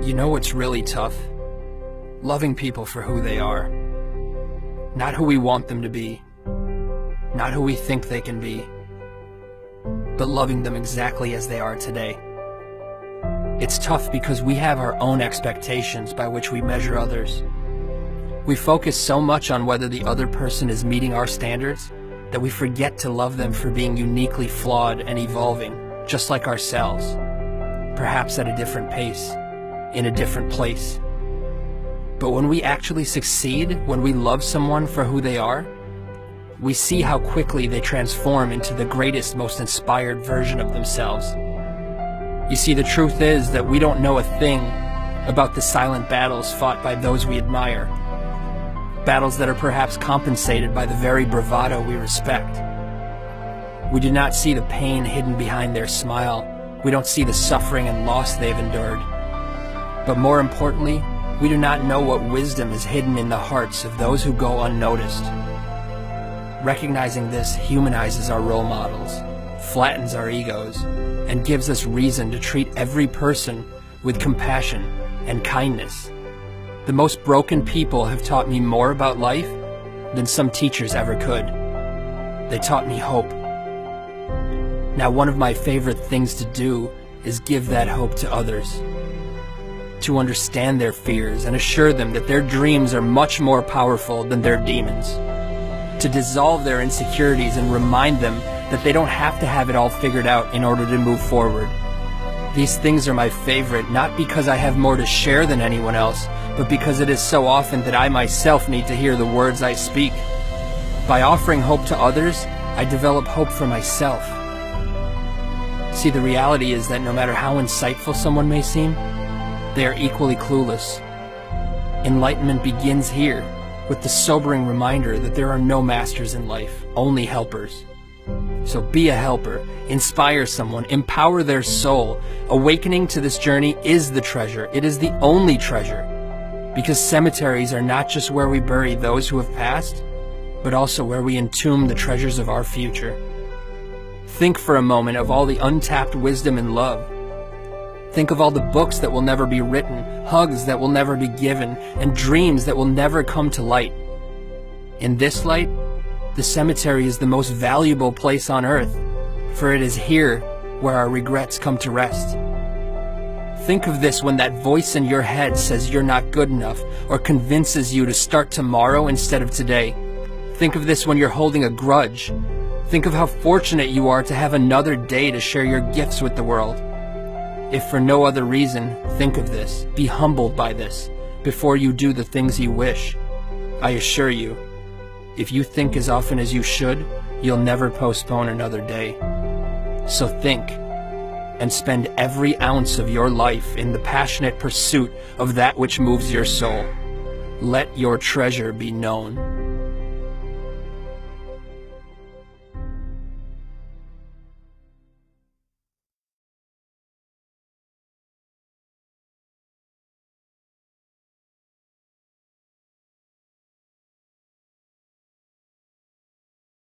You know what's really tough? Loving people for who they are. Not who we want them to be. Not who we think they can be. But loving them exactly as they are today. It's tough because we have our own expectations by which we measure others. We focus so much on whether the other person is meeting our standards that we forget to love them for being uniquely flawed and evolving, just like ourselves, perhaps at a different pace, in a different place. But when we actually succeed, when we love someone for who they are, we see how quickly they transform into the greatest, most inspired version of themselves. You see, the truth is that we don't know a thing about the silent battles fought by those we admire. Battles that are perhaps compensated by the very bravado we respect. We do not see the pain hidden behind their smile. We don't see the suffering and loss they've endured. But more importantly, we do not know what wisdom is hidden in the hearts of those who go unnoticed. Recognizing this humanizes our role models, flattens our egos, and gives us reason to treat every person with compassion and kindness. The most broken people have taught me more about life than some teachers ever could. They taught me hope. Now, one of my favorite things to do is give that hope to others. To understand their fears and assure them that their dreams are much more powerful than their demons. To dissolve their insecurities and remind them that they don't have to have it all figured out in order to move forward. These things are my favorite, not because I have more to share than anyone else, but because it is so often that I myself need to hear the words I speak. By offering hope to others, I develop hope for myself. See, the reality is that no matter how insightful someone may seem, they are equally clueless. Enlightenment begins here, with the sobering reminder that there are no masters in life, only helpers. So be a helper, inspire someone, empower their soul. Awakening to this journey is the treasure. It is the only treasure. Because cemeteries are not just where we bury those who have passed, but also where we entomb the treasures of our future. Think for a moment of all the untapped wisdom and love. Think of all the books that will never be written, hugs that will never be given, and dreams that will never come to light. In this light, the cemetery is the most valuable place on earth, for it is here where our regrets come to rest. Think of this when that voice in your head says you're not good enough, or convinces you to start tomorrow instead of today. Think of this when you're holding a grudge. Think of how fortunate you are to have another day to share your gifts with the world. If for no other reason, think of this. Be humbled by this before you do the things you wish. I assure you, if you think as often as you should, you'll never postpone another day. So think, and spend every ounce of your life in the passionate pursuit of that which moves your soul. Let your treasure be known.